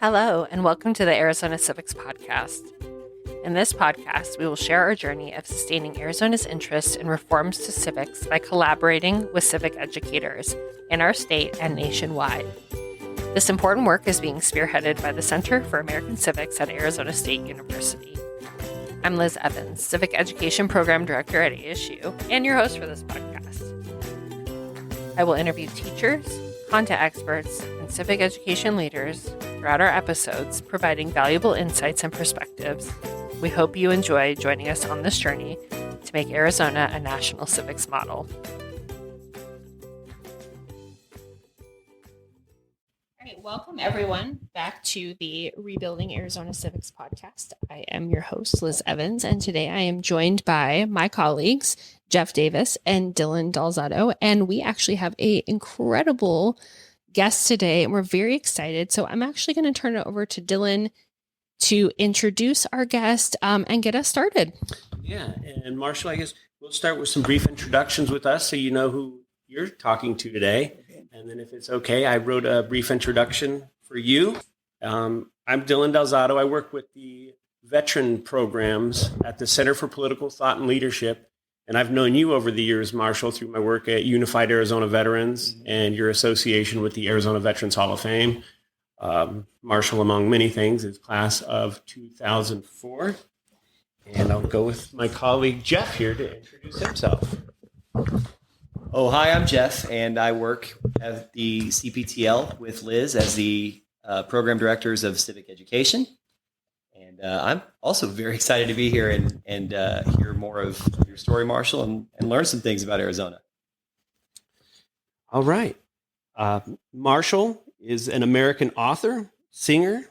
Hello, and welcome to the Arizona Civics Podcast. In this podcast, we will share our journey of sustaining Arizona's interest in reforms to civics by collaborating with civic educators in our state and nationwide. This important work is being spearheaded by the Center for American Civics at Arizona State University. I'm Liz Evans, Civic Education Program Director at ASU, and your host for this podcast. I will interview teachers, content experts, and civic education leaders throughout our episodes, providing valuable insights and perspectives. We hope you enjoy joining us on this journey to make Arizona a national civics model. All right, welcome everyone back to the Rebuilding Arizona Civics podcast. I am your host, Liz Evans, and today I am joined by my colleagues, Jeff Davis and Dylan Dalzotto, and we actually have an incredible guest today, and we're very excited. So I'm actually going to turn it over to Dylan to introduce our guest and get us started. Yeah, and Marshall, I guess we'll start with some brief introductions with us so you know who you're talking to today. And then if it's okay, I wrote a brief introduction for you. I'm Dylan Dalzotto. I work with the veteran programs at the Center for Political Thought and Leadership. And I've known you over the years, Marshall, through my work at Unified Arizona Veterans and your association with the Arizona Veterans Hall of Fame. Marshall, among many things, is class of 2004. And I'll go with my colleague Jeff here to introduce himself. Oh, hi, I'm Jeff, and I work at the CPTL with Liz as the program directors of civic education. And I'm also very excited to be here and hear more of your story, Marshall, and learn some things about Arizona. All right. Marshall is an American author, singer,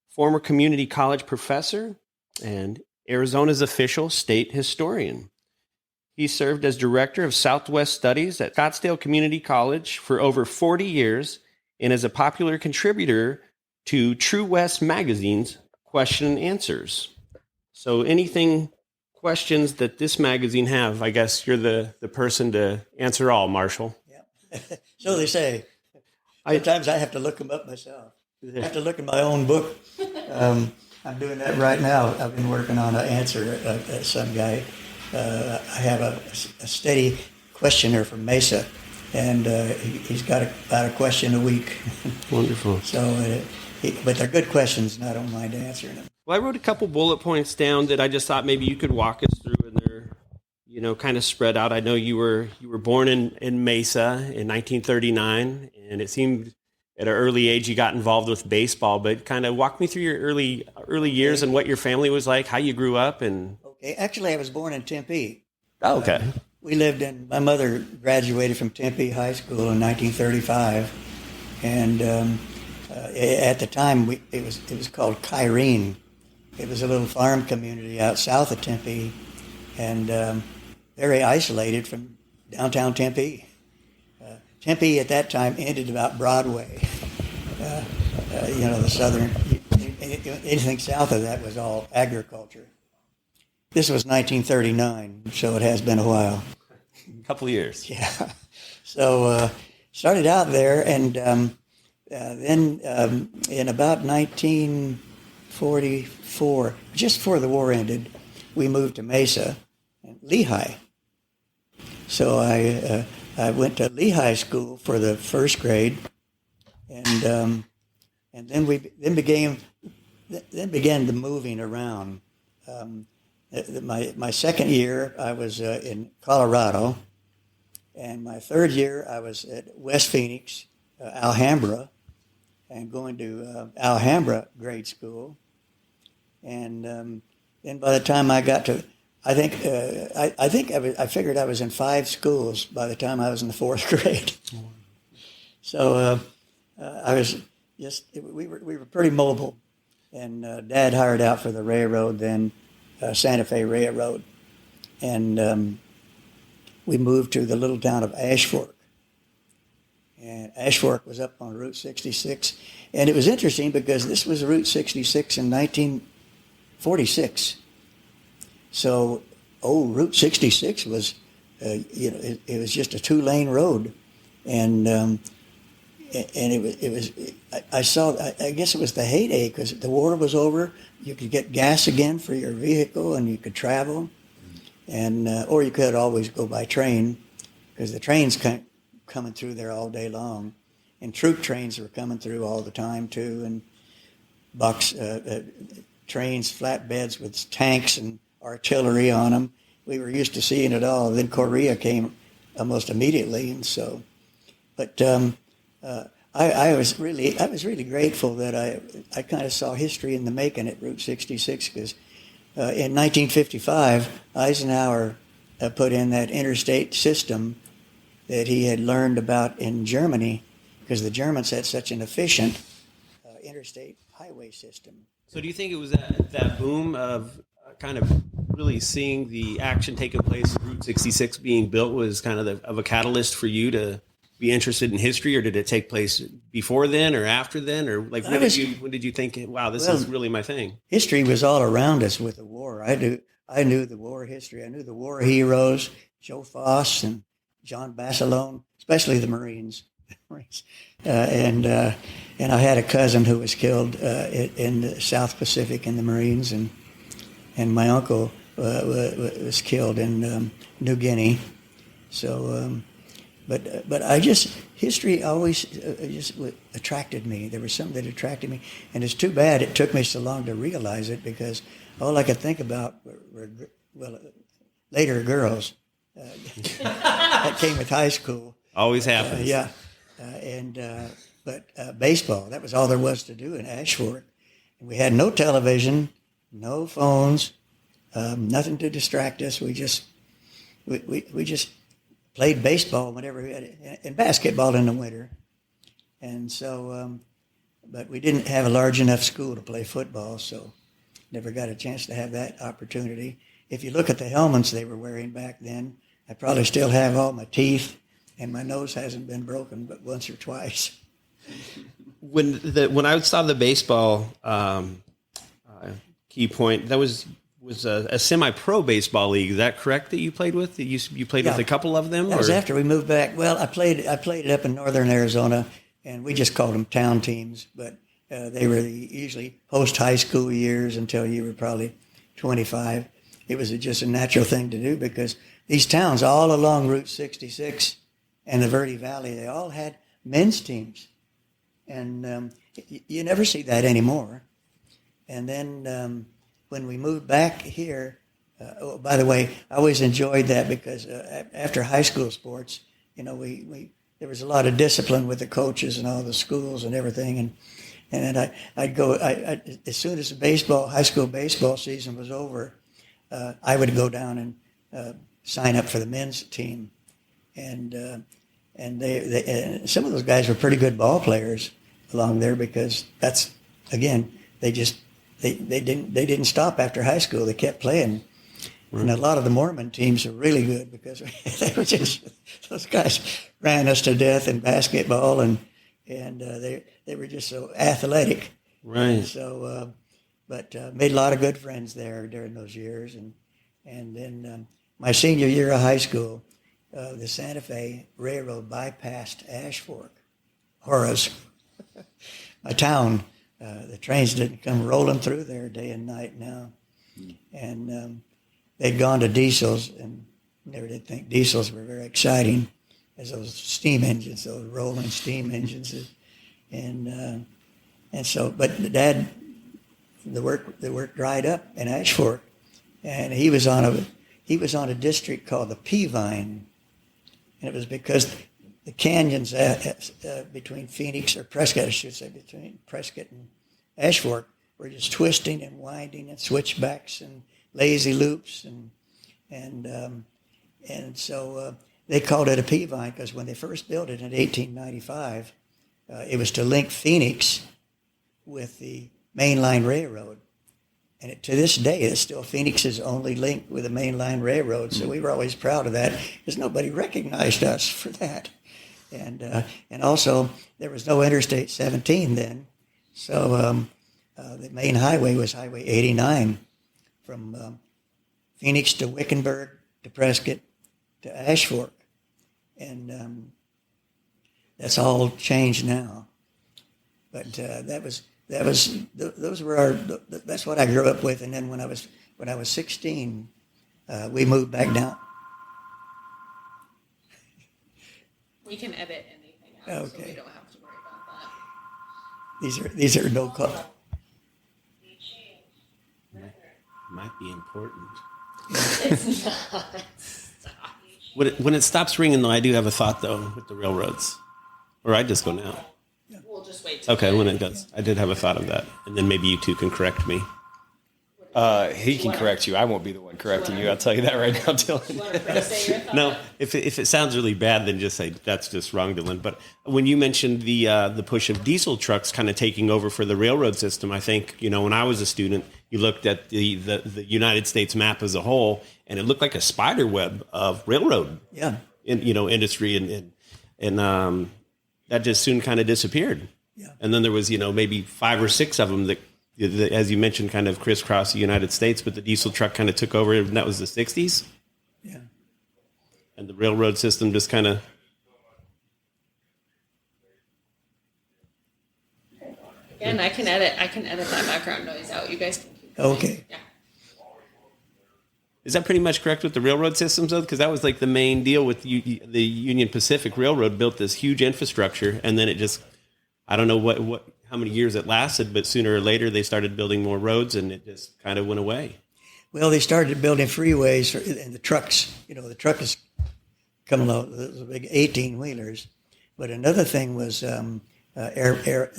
former community college professor, and Arizona's official state historian. He served as director of Southwest Studies at Scottsdale Community College for over 40 years and is a popular contributor to True West magazine's Question and Answers. So anything, questions that this magazine have, I guess you're the person to answer all, Marshall. Yeah. So they say. Sometimes I have to look them up myself. I have to look in my own book. I'm doing that right now. I've been working on an answer. Some guy. I have a steady questioner from Mesa, and he's got about a question a week. Wonderful. So, but they're good questions, and I don't mind answering them. Well, I wrote a couple bullet points down that I just thought maybe you could walk us through, and they're, kind of spread out. I know you were born in Mesa in 1939, and it seemed at an early age you got involved with baseball. But kind of walk me through your early years and what your family was like, how you grew up, and. Okay, actually, I was born in Tempe. Oh, okay. My mother graduated from Tempe High School in 1935, and at the time it was called Kyrene. It was a little farm community out south of Tempe, and very isolated from downtown Tempe. Tempe at that time ended about Broadway. The southern, anything south of that was all agriculture. This was 1939, so it has been a while. A couple of years. Yeah. So started out there, and then in about 1944, just before the war ended, we moved to Mesa and Lehigh. So I went to Lehigh School for the first grade, and then began the moving around. My second year, I was in Colorado, and my third year, I was at West Phoenix, Alhambra, and going to Alhambra grade school. And then by the time I got to, I figured I was in 5 schools by the time I was in the 4th grade. So I was we were pretty mobile, and Dad hired out for the railroad then. Santa Fe Railroad, and we moved to the little town of Ash Fork. And Ash Fork was up on Route 66, and it was interesting because this was Route 66 in 1946. So, Route 66 was, it was just a 2-lane road, and and it was I saw, I guess it was the heyday because the war was over. You could get gas again for your vehicle and you could travel, and or you could always go by train because the trains coming through there all day long, and troop trains were coming through all the time too, and box trains, flatbeds with tanks and artillery on them. We were used to seeing it all. Then Korea came almost immediately, and so. But I was really grateful that I kind of saw history in the making at Route 66 because in 1955 Eisenhower put in that interstate system that he had learned about in Germany because the Germans had such an efficient interstate highway system. So do you think it was that boom of kind of really seeing the action taking place, Route 66 being built, was kind of a catalyst for you to be interested in history, or did it take place before then or after then, or like when did you think, wow, this is really my thing? History was all around us with the war. I knew the war history. I knew the war heroes, Joe Foss and John Basilone, especially the Marines. And I had a cousin who was killed in the South Pacific in the Marines, and my uncle was killed in New Guinea. So, but I just, history always just attracted me. There was something that attracted me, and it's too bad it took me so long to realize it because all I could think about were later girls. That came with high school. Always happens. Yeah. But baseball, that was all there was to do in Ashford. And we had no television, no phones, nothing to distract us. We just played baseball whenever we had it, and basketball in the winter. And so, but we didn't have a large enough school to play football, so never got a chance to have that opportunity. If you look at the helmets they were wearing back then, I probably still have all my teeth, and my nose hasn't been broken but once or twice. When I saw the baseball key point, that was a semi-pro baseball league. Is that correct that you played with? You played with a couple of them? That was after we moved back. Well, I played it up in northern Arizona, and we just called them town teams, but they were usually post-high school years until you were probably 25. It was just a natural thing to do because these towns all along Route 66 and the Verde Valley, they all had men's teams. And you never see that anymore. And then when we moved back here, by the way, I always enjoyed that because after high school sports, there was a lot of discipline with the coaches and all the schools and everything. And I'd go, as soon as the high school baseball season was over, I would go down and sign up for the men's team. And some of those guys were pretty good ball players along there because that's, again, they didn't stop after high school. They kept playing. Right. And a lot of the Mormon teams are really good because they were just, those guys ran us to death in basketball and they were just so athletic. Right. And so, but made a lot of good friends there during those years. And then my senior year of high school, the Santa Fe Railroad bypassed Ash Fork, Horace, my town. The trains didn't come rolling through there day and night now. And they'd gone to diesels and never did think diesels were very exciting as those steam engines, those rolling steam engines. And so, but Dad, the work dried up in Ash Fork, and he was on a district called the Peavine. And it was because the canyons between Phoenix, or Prescott, I should say, between Prescott and Ash Fork were just twisting and winding and switchbacks and lazy loops. And so they called it a Peavine because when they first built it in 1895, it was to link Phoenix with the mainline railroad. And to this day, it's still Phoenix's only link with the mainline railroad. So we were always proud of that because nobody recognized us for that. And also, there was no Interstate 17 then. So the main highway was Highway 89 from Phoenix to Wickenburg to Prescott to Ash Fork. And that's all changed now. But those were that's what I grew up with. And then when I was 16, we moved back down. We can edit anything out, so Okay. we don't have to worry about that. These are no call. Might be important. It's not. When it stops ringing, though, I do have a thought, though, with the railroads. Or I just go now. We'll just wait. Till Okay, when it does. I did have a thought of that. And then maybe you two can correct me. He can correct you. I won't be the one correcting you. I'll tell you that right now, Dylan. No, if it sounds really bad, then just say that's just wrong, Dylan. But when you mentioned the push of diesel trucks kind of taking over for the railroad system, I think, when I was a student, you looked at the United States map as a whole, and it looked like a spider web of railroad, industry, and that just soon kind of disappeared. Yeah. And then there was maybe 5 or 6 of them that, as you mentioned, kind of crisscross the United States, but the diesel truck kind of took over, and that was the 60s. Yeah. And the railroad system just kind of... Again, I can edit that background noise out. You guys can keep going. Okay. Yeah. Is that pretty much correct with the railroad systems, though? Because that was like the main deal with the Union Pacific Railroad, built this huge infrastructure, and then it just, I don't know how many years it lasted, but sooner or later they started building more roads, and it just kind of went away. Well, they started building freeways and the trucks. The truck is coming along, the big 18-wheelers. But another thing was the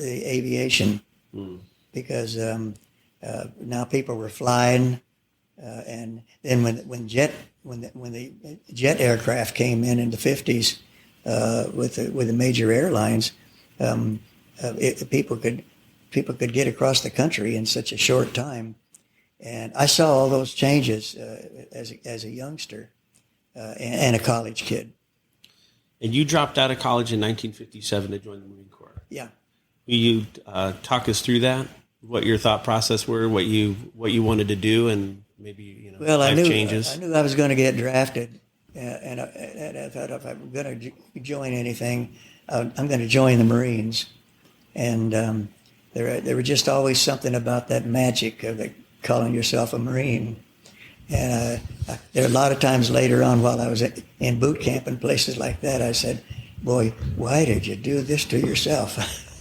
aviation, because now people were flying, and then when the jet aircraft came in the 50s with the major airlines, people could get across the country in such a short time. And I saw all those changes as a youngster and a college kid. And you dropped out of college in 1957 to join the Marine Corps. Yeah. Will you talk us through that? What your thought process were, what you wanted to do, and maybe life changes. I knew I was going to get drafted, and I thought if I'm going to join anything, I'm going to join the Marines. And there were just always something about that magic of calling yourself a Marine. And there are a lot of times later on while I was in boot camp and places like that, I said, boy, why did you do this to yourself?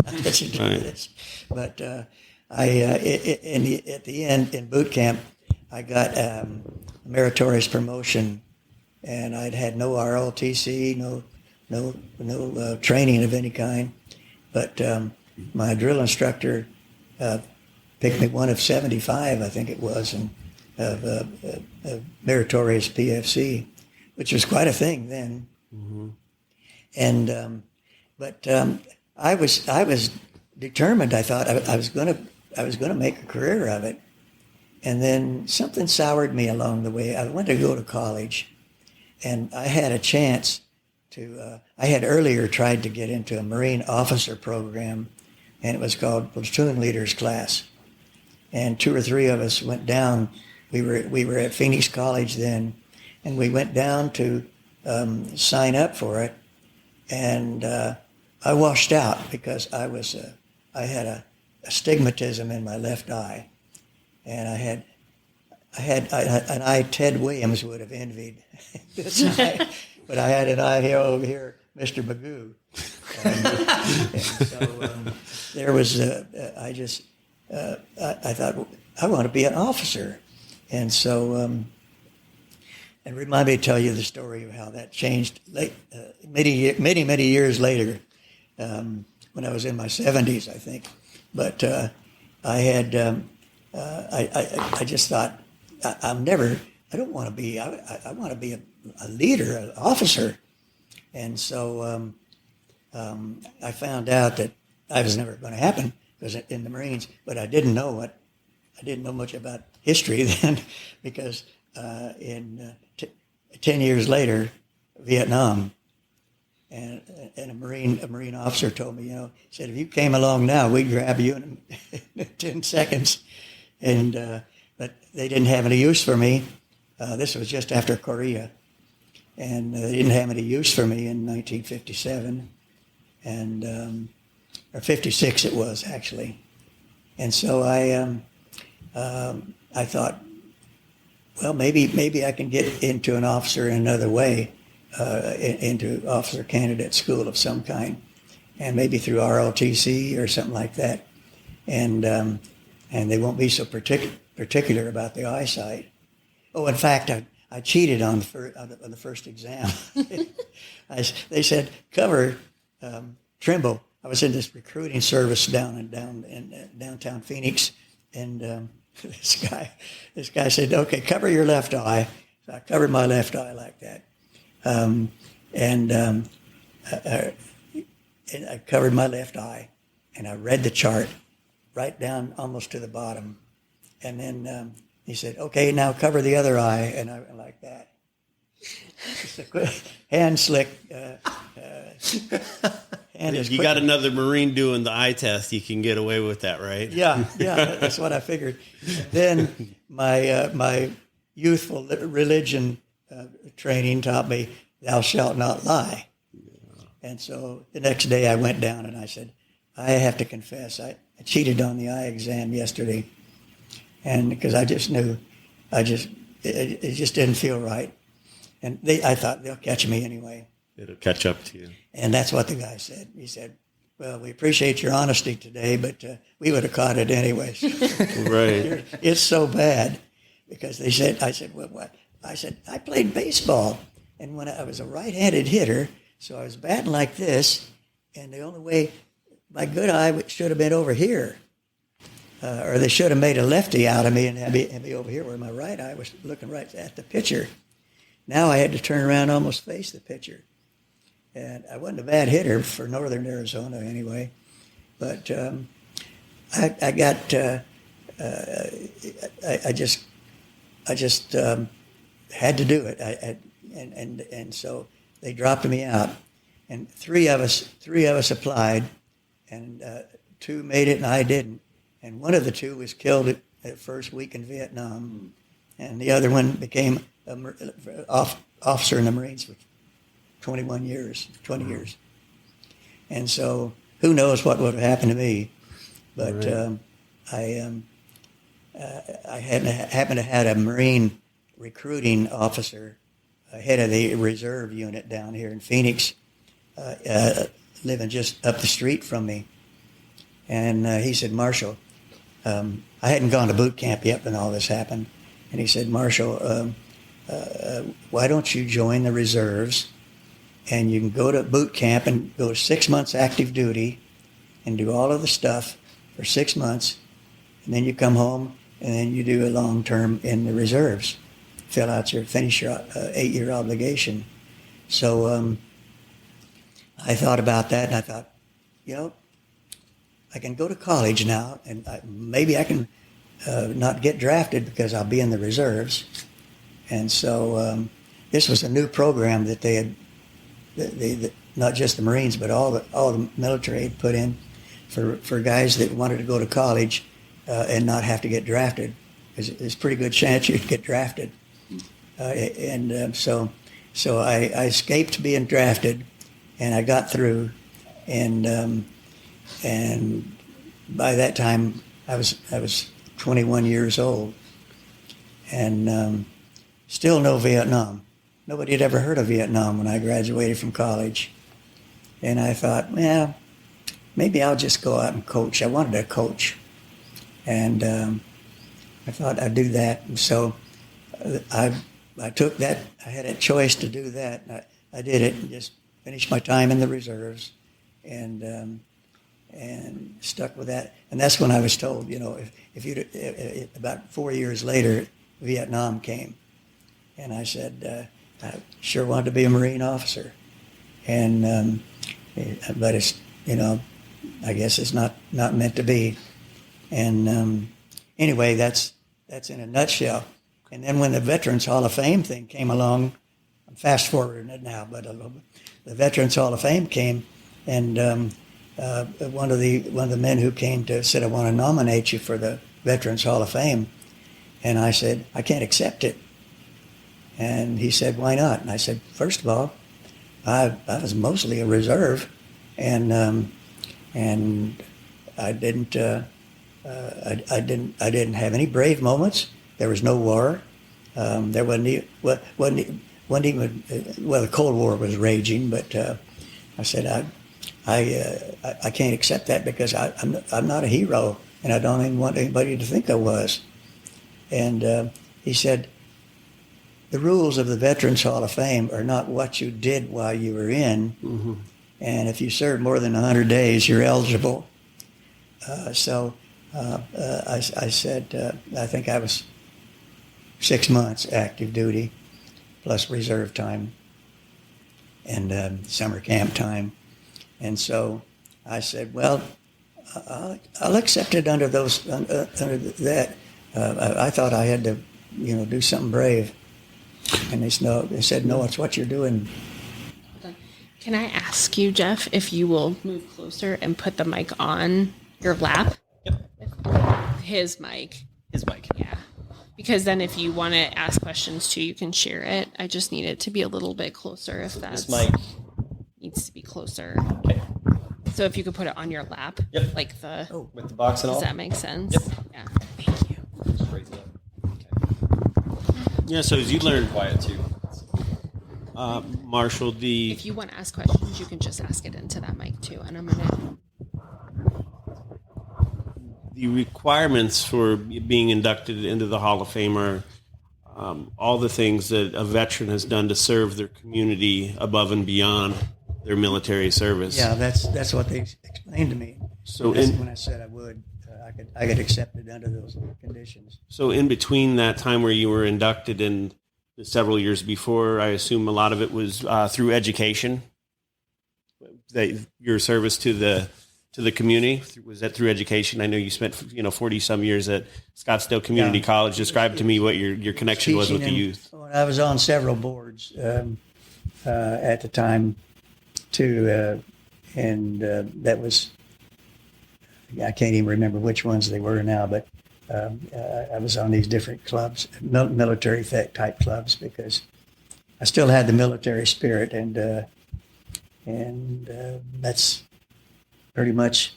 How did you do this? But at the end, in boot camp, I got a meritorious promotion, and I'd had no ROTC, no training of any kind. But my drill instructor picked me one of 75, I think it was, and meritorious PFC, which was quite a thing then. Mm-hmm. And but I was determined. I thought I was going to make a career of it, and then something soured me along the way. I went to go to college, and I had a chance to. I had earlier tried to get into a Marine officer program, and it was called Platoon Leaders Class. And 2 or 3 of us went down. We were at Phoenix College then, and we went down to sign up for it. And I washed out because I had a astigmatism in my left eye, and I had an eye Ted Williams would have envied this eye, but I had an eye here over here, Mr. Magoo. And so there was I thought I want to be an officer, and so and remind me to tell you the story of how that changed many years later, when I was in my 70s, I think. But I had I just thought I don't want to be I want to be a leader, an officer, and so I found out that I was never going to happen because in the Marines, but I didn't know much about history then, because in 10 years later, Vietnam, and a Marine officer told me, said, if you came along now, we'd grab you in 10 seconds. And but they didn't have any use for me. This was just after Korea, and they didn't have any use for me in 1957. and or 56 it was actually. And so I thought, well, maybe I can get into an officer in another way, into officer candidate school of some kind, and maybe through ROTC or something like that, and they won't be so particular about the eyesight. Oh, in fact, I cheated on the first exam. They said cover Trimble. I was in this recruiting service down in downtown Phoenix, and this guy said, "Okay, cover your left eye." So I covered my left eye like that, and I covered my left eye, and I read the chart right down almost to the bottom, and then he said, "Okay, now cover the other eye," and I went like that. Just a quick hand slick. If you got another Marine doing the eye test, you can get away with that, right? Yeah, that's what I figured. Then my youthful religion training taught me, "Thou shalt not lie." Yeah. And so the next day I went down and I said, "I have to confess, I cheated on the eye exam yesterday," and because I just knew, it just didn't feel right, and I thought they'll catch me anyway. It'll catch up to you. And that's what the guy said. He said, "Well, we appreciate your honesty today, but we would have caught it anyways." Right. It's so bad because I said, "Well, what?" I said, "I played baseball, and when I was a right-handed hitter, so I was batting like this, and the only way my good eye should have been over here, or they should have made a lefty out of me and had me over here where my right eye was looking right at the pitcher. Now I had to turn around and almost face the pitcher. And I wasn't a bad hitter for northern Arizona anyway, but I got I just had to do it. And so they dropped me out, and three of us applied, and two made it and I didn't, and one of the two was killed at first week in Vietnam, and the other one became an officer in the Marines for 20 years. And so who knows what would have happened to me. But right. I happened to have a Marine recruiting officer, head of the reserve unit down here in Phoenix, living just up the street from me. And he said, "Marshall," I hadn't gone to boot camp yet when all this happened. And he said, "Marshall, why don't you join the reserves? And you can go to boot camp and go 6 months active duty and do all of the stuff for 6 months. And then you come home and then you do a long term in the reserves. Finish your 8-year obligation." So I thought about that, and I thought, I can go to college now, and maybe I can not get drafted because I'll be in the reserves. And so this was a new program that they had, not just the Marines, but all the military had put in for guys that wanted to go to college and not have to get drafted. There's a pretty good chance you'd get drafted. So I escaped being drafted, and I got through, and by that time I was 21 years old, and still no Vietnam. Nobody had ever heard of Vietnam when I graduated from college. And I thought, maybe I'll just go out and coach. I wanted to coach. And I thought I'd do that. And so I took that. I had a choice to do that. I did it and just finished my time in the reserves and stuck with that. And that's when I was told, if about 4 years later, Vietnam came. And I said, I sure wanted to be a Marine officer, and but it's I guess it's not meant to be. And anyway, that's in a nutshell. And then when the Veterans Hall of Fame thing came along, I'm fast forwarding it now, but a little bit, the Veterans Hall of Fame came, and one of the men who came said, "I want to nominate you for the Veterans Hall of Fame," and I said, "I can't accept it." And he said, "Why not?" And I said, "First of all, I was mostly a reserve, and I didn't I didn't have any brave moments. There was no war. There wasn't even the Cold War was raging, but I said I can't accept that because I'm not a hero, and I don't even want anybody to think I was. And he said, the rules of the Veterans Hall of Fame are not what you did while you were in, Mm-hmm. and if you served more than 100 days, you're eligible. So I said, I think I was 6 months active duty, plus reserve time and summer camp time. And so I said, well, I'll accept it under those under that. I thought I had to, do something brave. And they said, no, it's what you're doing. Can I ask you, Jeff, if you will move closer and put the mic on your lap? Yep. His mic. His mic. Yeah. Because then if you want to ask questions too, you can share it. I just need it to be a little bit closer if This that mic. needs to be closer. Okay. So if you could put it on your lap, Yep. like the, With the box and all. does that make sense? Yep. Yeah. Thank you. Just raise it up. Okay. Yeah, so as you learn, Quiet too. Marshall, If you want to ask questions, you can just ask it into that mic too. And I'm going to. the requirements for being inducted into the Hall of Fame are all the things that a veteran has done to serve their community above and beyond their military service. Yeah, that's what they explained to me. So When I said I would, I could accept it under those conditions. So in between that time where you were inducted and the several years before, I assume a lot of it was through education. Your service to the community, was that through education? I know you spent 40 some years at Scottsdale Community College. Describe to me what your connection was with the youth. I was on several boards at the time too, and that was, I can't even remember which ones they were now, but I was on these different clubs, military type clubs, because I still had the military spirit, and that's pretty much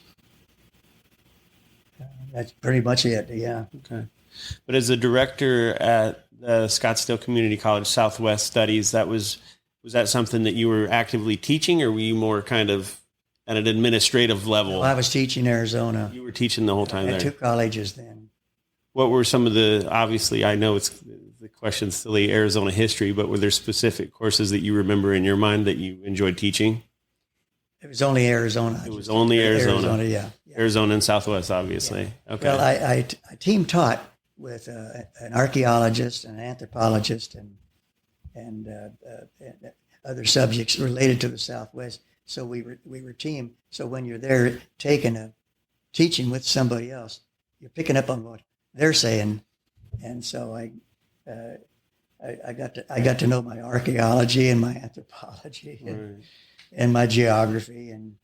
it. Yeah. Okay. But as a director at Scottsdale Community College Southwest Studies, was that something that you were actively teaching, or were you more kind of at an administrative level? I was teaching Arizona. You were teaching the whole time at there. 2 colleges then. What were some of obviously, I know the question's silly, Arizona history, but were there specific courses that you remember in your mind that you enjoyed teaching? It was only Arizona. It was only Arizona. Yeah. Arizona and Southwest, obviously. Yeah. Okay. Well, I team taught with an archaeologist, an anthropologist, and other subjects related to the Southwest. So we were team. So when you're there teaching with somebody else, you're picking up on what they're saying, and so I got to know my archaeology and my anthropology and my geography and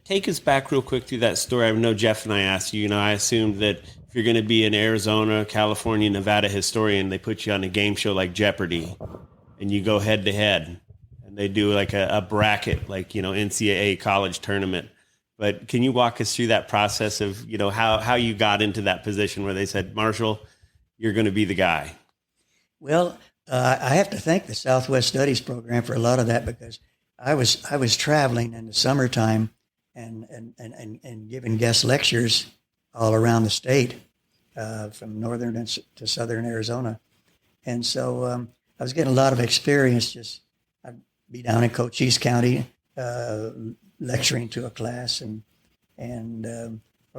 take us back real quick through that story. I know Jeff and I asked you. I assumed that if you're going to be an Arizona, California, Nevada historian, they put you on a game show like Jeopardy, and you go head to head, and they do like a bracket, like NCAA college tournament. But can you walk us through that process of how you got into that position where they said, Marshall, you're going to be the guy? Well, I have to thank the Southwest Studies program for a lot of that, because I was traveling in the summertime and giving guest lectures all around the state, from northern to southern Arizona, and so I was getting a lot of experience. I'd be down in Cochise County lecturing to a class, or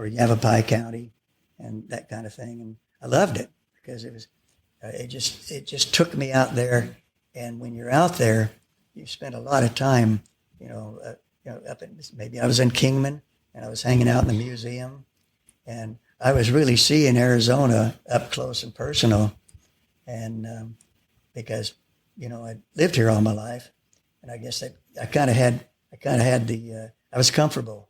Yavapai County, and that kind of thing, and I loved it because it was. It just took me out there, and when you're out there, you spend a lot of time, maybe I was in Kingman, and I was hanging out in the museum, and I was really seeing Arizona up close and personal, and because I lived here all my life, and I guess I kind of had I was comfortable,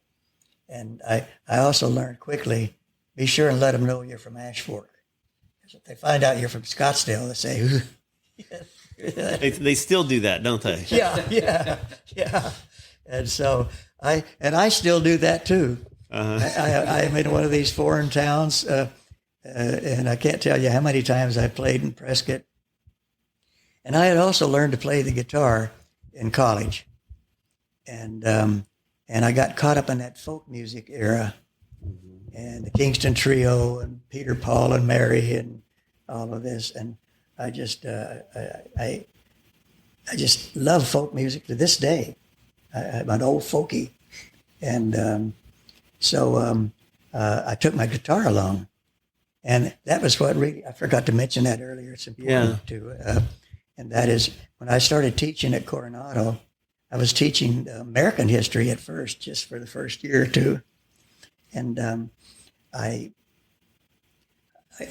and I also learned quickly, be sure and let them know you're from Ash Fork. If they find out you're from Scottsdale, they say, They still do that, don't they? yeah. And so I still do that too. I'm in one of these foreign towns, and I can't tell you how many times I played in Prescott. And I had also learned to play the guitar in college, and I got caught up in that folk music era, and the Kingston Trio and Peter, Paul, and Mary, and all of this, and I just I just love folk music to this day. I'm an old folkie, and so I took my guitar along, and that was what really, I forgot to mention that earlier. It's important to, and that is when I started teaching at Coronado, I was teaching American history at first, just for the first year or two, and I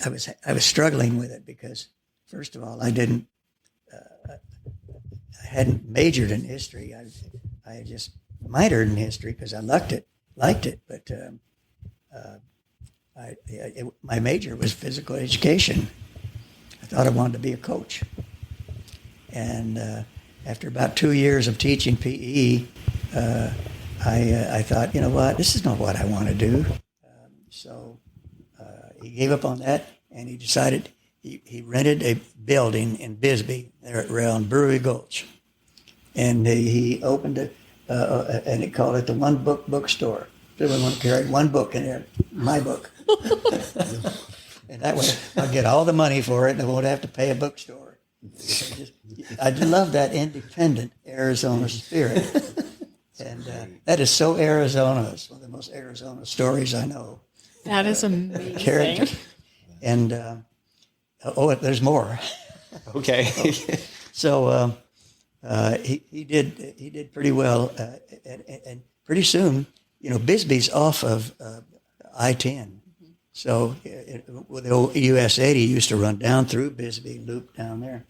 was struggling with it because, first of all, I hadn't majored in history. I just minored in history because I liked it. But my major was physical education. I thought I wanted to be a coach. And after about 2 years of teaching PE, I thought, you know what, this is not what I want to do. So he gave up on that, and he decided he rented a building in Bisbee, there around Brewery Gulch. And he opened it, and he called it the One Book Bookstore. Everyone wanted to carry one book in there, my book. And that way I'll get all the money for it, and I won't have to pay a bookstore. I just love that independent Arizona spirit. And that is so Arizona. It's one of the most Arizona stories I know. That is amazing. Character. And, there's more. Okay. So he did pretty well, and pretty soon, Bisbee's off of I-10. So with the old US 80 used to run down through Bisbee, loop down there.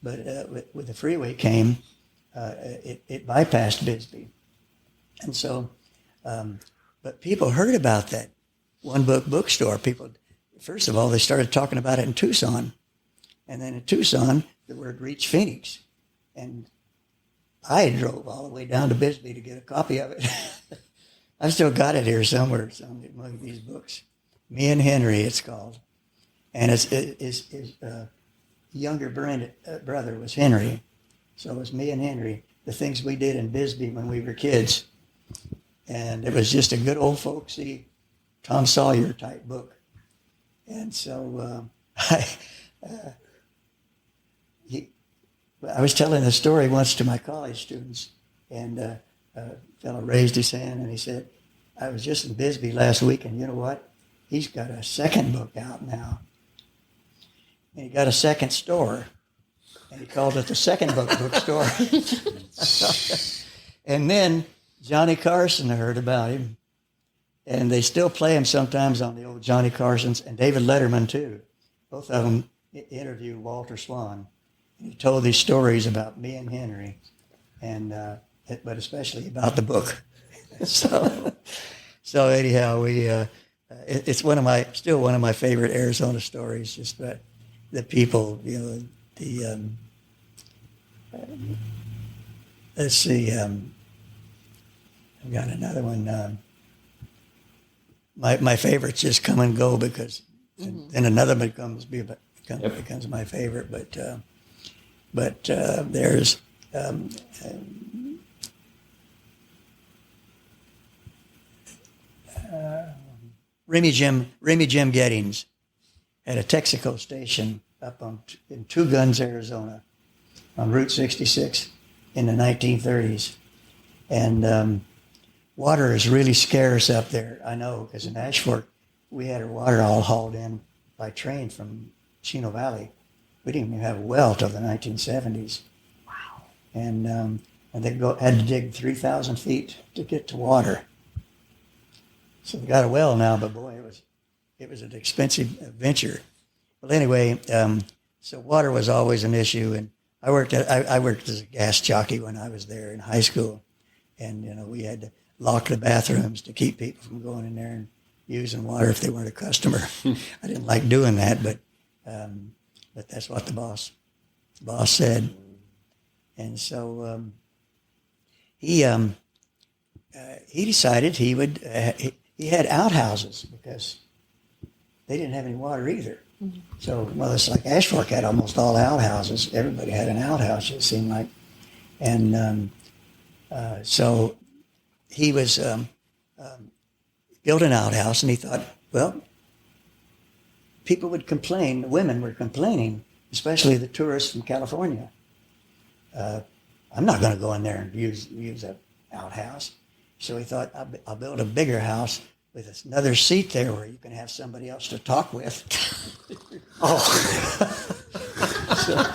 But with the freeway came, it bypassed Bisbee. And so, but people heard about that One Book Bookstore. People, first of all, they started talking about it in Tucson. And then in Tucson, the word reached Phoenix. And I drove all the way down to Bisbee to get a copy of it. I've still got it here somewhere, one of these books. Me and Henry, it's called. And his younger brother was Henry. So it was me and Henry, the things we did in Bisbee when we were kids. And it was just a good old folksy Tom Sawyer type book. And so I was telling a story once to my college students, and a fellow raised his hand and he said, I was just in Bisbee last week, and you know what? He's got a second book out now. And he got a second store, and he called it the Second Book Bookstore. And then Johnny Carson heard about him, and they still play him sometimes on the old Johnny Carsons, and David Letterman too. Both of them interviewed Walter Swan. He told these stories about me and Henry, and but especially about the book. So anyhow, it's still one of my favorite Arizona stories. Just that the people, let's see, I've got another one. My favorites just come and go because, and another becomes my favorite, but there's Remy Jim Gettings at a Texaco station up in Two Guns, Arizona, on Route 66 in the 1930s, and water is really scarce up there. I know, because in Ashford we had our water all hauled in by train from Chino Valley. We didn't even have a well till the 1970s. Wow! And they had to dig 3,000 feet to get to water. So we got a well now, but boy, it was an expensive venture. Well, anyway, so water was always an issue, and I worked as a gas jockey when I was there in high school, and we had to lock the bathrooms to keep people from going in there and using water if they weren't a customer. I didn't like doing that, but that's what the boss said. And so he decided he would. He had outhouses because they didn't have any water either. So, well, it's like Ash Fork had almost all outhouses. Everybody had an outhouse, it seemed like. And so he was built an outhouse, and he thought, well, people would complain. The women were complaining, especially the tourists from California. I'm not going to go in there and use an outhouse. So he thought, I'll build a bigger house with another seat there where you can have somebody else to talk with. So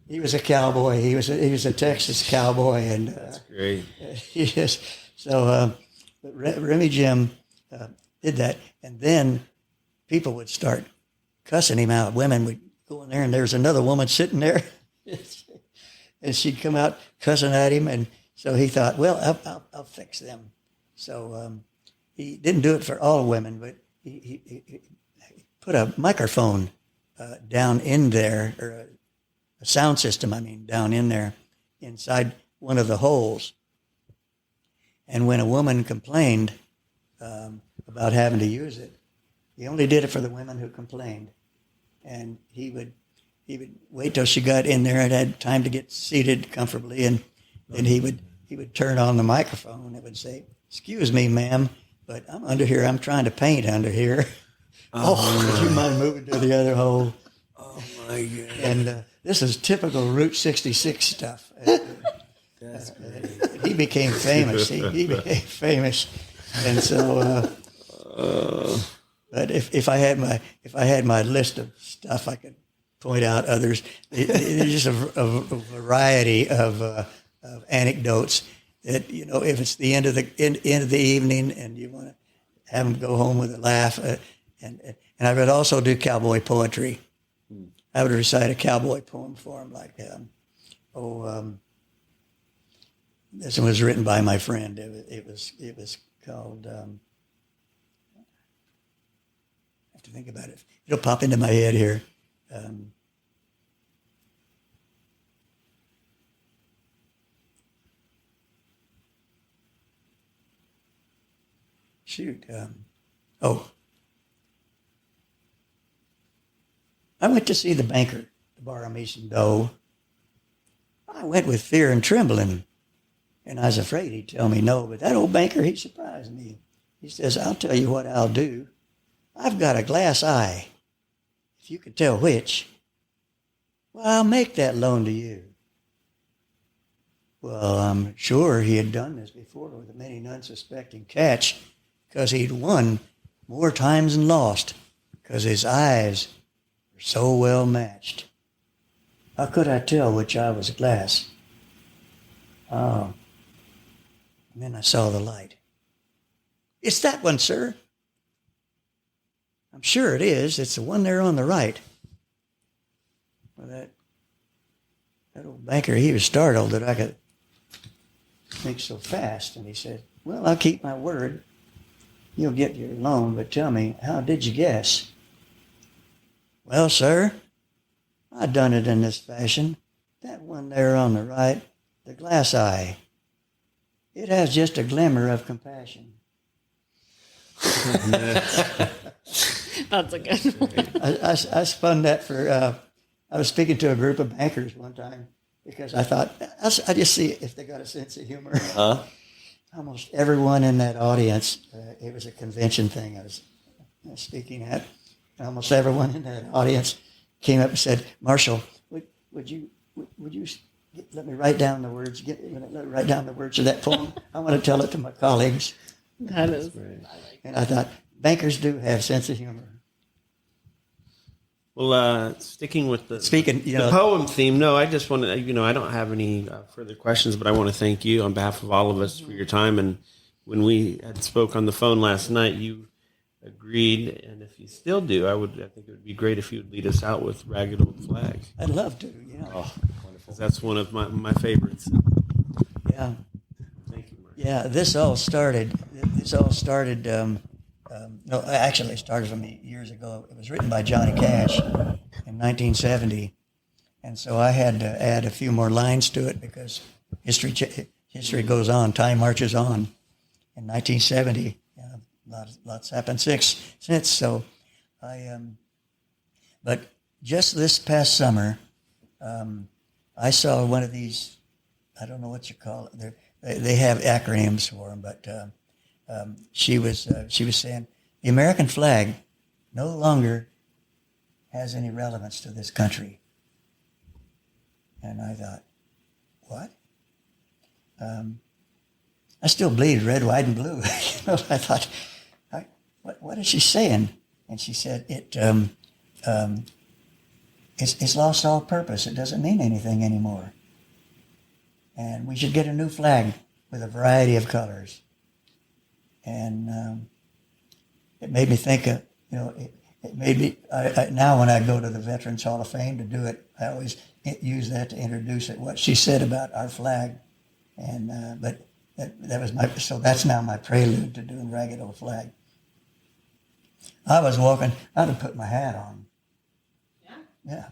he was a cowboy. He was a Texas cowboy, and That's great. yes. So but Remy Jim did that, and then people would start cussing him out. Women would go in there, and there's another woman sitting there, and she'd come out cussing at him, and so he thought, well, I'll fix them. So he didn't do it for all women, but he put a microphone down in there, or a sound system, down in there, inside one of the holes. And when a woman complained about having to use it, he only did it for the women who complained. And he would wait till she got in there and had time to get seated comfortably, and then he would turn on the microphone and it would say, "Excuse me, ma'am, but I'm under here. I'm trying to paint under here. Would you mind moving to the other hole?" Oh my God. And this is typical Route 66 stuff. That's great. He became famous. He became famous, and so. But if I had my list of stuff, I could point out others. There's just a variety of anecdotes that, if it's the end of the evening and you want to have them go home with a laugh, and I would also do cowboy poetry. I would recite a cowboy poem for them, like this one was written by my friend. It was called. I have to think about it. It'll pop into my head here. I went to see the banker to borrow me some dough. I went with fear and trembling, and I was afraid he'd tell me no, but that old banker, he surprised me. He says, "I'll tell you what I'll do. I've got a glass eye. If you could tell which, well, I'll make that loan to you." Well, I'm sure he had done this before with a many unsuspecting catch, because he'd won more times than lost, because his eyes were so well matched. How could I tell which eye was glass? Oh, and then I saw the light. "It's that one, sir." "I'm sure it is. It's the one there on the right." Well, that old banker, he was startled that I could think so fast. And he said, "Well, I'll keep my word. You'll get your loan, but tell me, how did you guess?" "Well, sir, I done it in this fashion. That one there on the right, the glass eye, it has just a glimmer of compassion." That's a good one. I spun that for, I was speaking to a group of bankers one time because I thought, I just see if they got a sense of humor. Almost everyone in that audience, it was a convention thing I was speaking at, and almost everyone in that audience came up and said, "Marshall, would you let me write down the words? Let me write down the words of that poem. I want to tell it to my colleagues." That is. And I thought, bankers do have sense of humor. Well, sticking with the Speaking, poem theme, no, I just want to, I don't have any further questions, but I want to thank you on behalf of all of us for your time. And when we had spoke on the phone last night, you agreed, and if you still do, I think it would be great if you would lead us out with "Ragged Old Flag." I'd love to. Oh, wonderful! That's one of my favorites. Yeah. Thank you, Mark. Yeah, this all started. No, actually, it started for me years ago. It was written by Johnny Cash in 1970, and so I had to add a few more lines to it because history history goes on. Time marches on. In 1970, lots happened since. So but just this past summer, I saw one of these, I don't know what you call it. They have acronyms for them, but she was saying the American flag no longer has any relevance to this country. And I thought, what? I still bleed red, white, and blue. I thought, what is she saying? And she said, it's lost all purpose. It doesn't mean anything anymore. And we should get a new flag with a variety of colors. And it made me think of, it made me, now when I go to the Veterans Hall of Fame to do it, I always use that to introduce it, what she said about our flag. And but that was so that's now my prelude to doing Ragged Old Flag. I was walking, I'd have put my hat on. Yeah.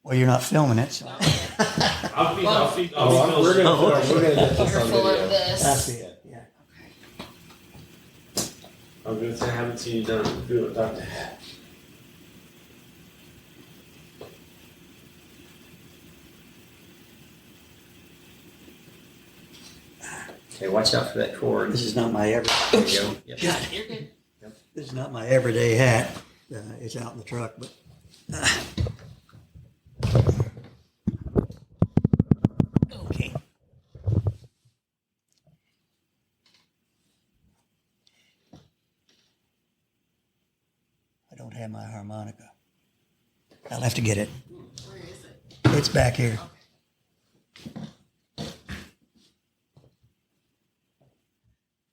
Well, you're not filming it, so. I'll be We're gonna get this on Full of video. this. That's it, yeah. I was gonna say I haven't seen you do it without the hat. Okay, watch out for that cord. This is not my There everyday. you go. Yep. You're good. This is not my everyday hat. It's out in the truck, but. Okay. I don't have my harmonica. I'll have to get it. Where is it? It's back here.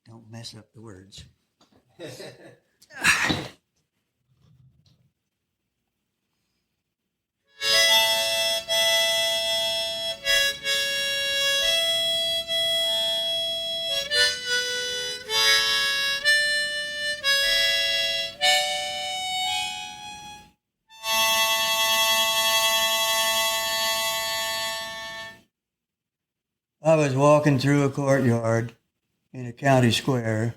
Don't mess up the words. I was walking through a courtyard in a county square,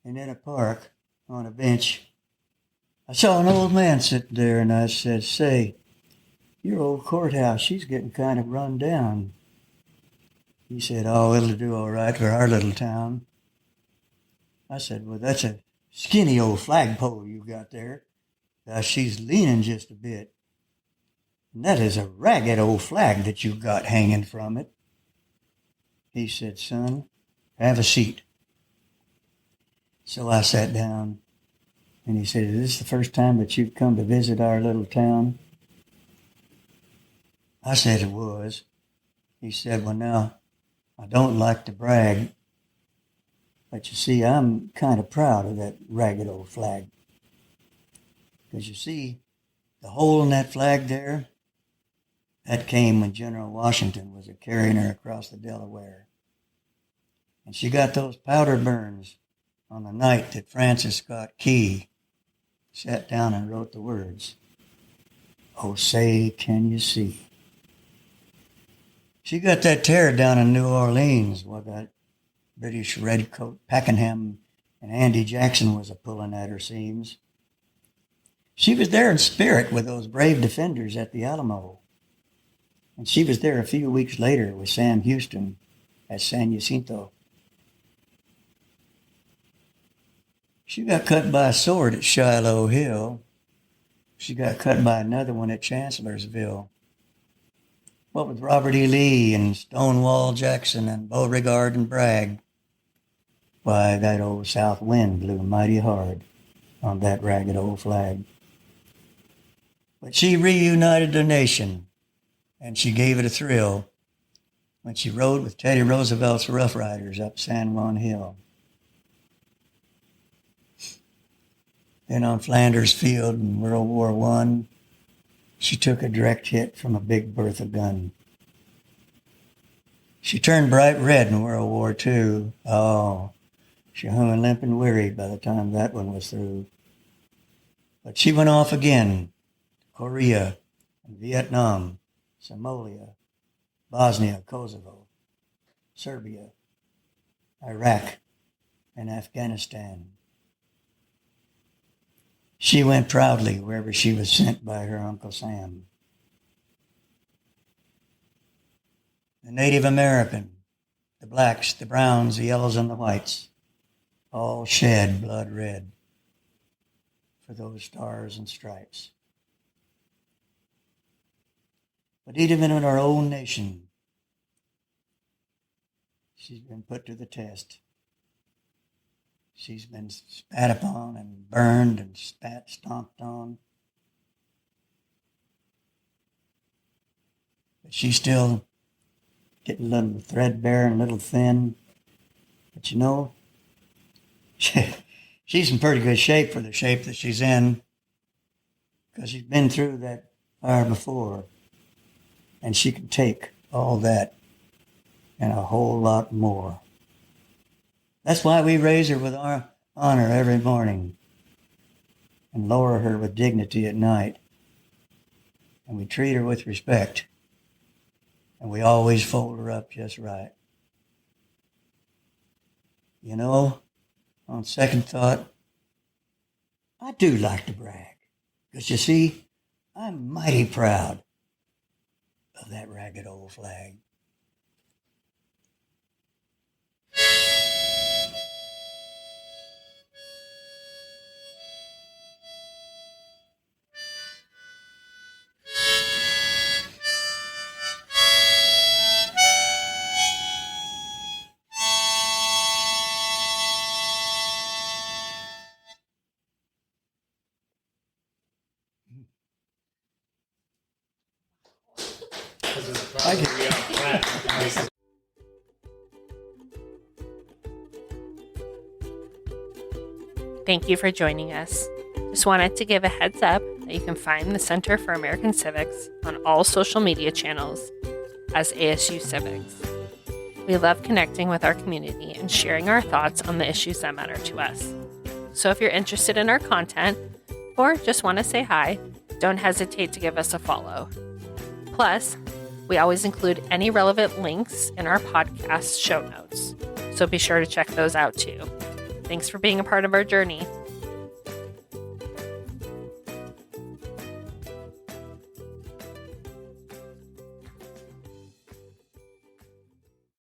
and in a park on a bench, I saw an old man sitting there, and I said, "Say, your old courthouse, she's getting kind of run down." He said, "Oh, it'll do all right for our little town." I said, "Well, that's a skinny old flagpole you got there. She's leaning just a bit. And that is a ragged old flag that you got hanging from it." He said, "Son, have a seat." So I sat down, and he said, "Is this the first time that you've come to visit our little town?" I said it was. He said, "Well, now, I don't like to brag, but you see, I'm kind of proud of that ragged old flag. Because you see, the hole in that flag there, that came when General Washington was carrying her across the Delaware. And she got those powder burns on the night that Francis Scott Key sat down and wrote the words, 'Oh, say, can you see?' She got that tear down in New Orleans where that British redcoat Pakenham and Andy Jackson was a-pulling at her seams. She was there in spirit with those brave defenders at the Alamo. And she was there a few weeks later with Sam Houston at San Jacinto. She got cut by a sword at Shiloh Hill. She got cut by another one at Chancellorsville. What with Robert E. Lee and Stonewall Jackson and Beauregard and Bragg, why, that old south wind blew mighty hard on that ragged old flag. But she reunited the nation, and she gave it a thrill when she rode with Teddy Roosevelt's Rough Riders up San Juan Hill. Then on Flanders Field in World War I, she took a direct hit from a Big Bertha gun. She turned bright red in World War II. Oh, she hung limp and weary by the time that one was through. But she went off again to Korea and Vietnam, Somalia, Bosnia, Kosovo, Serbia, Iraq, and Afghanistan. She went proudly wherever she was sent by her Uncle Sam. The Native American, the blacks, the browns, the yellows, and the whites, all shed blood red for those stars and stripes. But even in our own nation, she's been put to the test. She's been spat upon and burned and stomped on. But she's still getting a little threadbare and a little thin. But you know, she's in pretty good shape for the shape that she's in, because she's been through that fire before. And she can take all that and a whole lot more. That's why we raise her with our honor every morning and lower her with dignity at night. And we treat her with respect. And we always fold her up just right. You know, on second thought, I do like to brag. Because you see, I'm mighty proud of that ragged old flag. Thank you for joining us. Just wanted to give a heads up that you can find the Center for American Civics on all social media channels as ASU Civics. We love connecting with our community and sharing our thoughts on the issues that matter to us. So if you're interested in our content or just want to say hi, don't hesitate to give us a follow. Plus, we always include any relevant links in our podcast show notes, so be sure to check those out too. Thanks for being a part of our journey.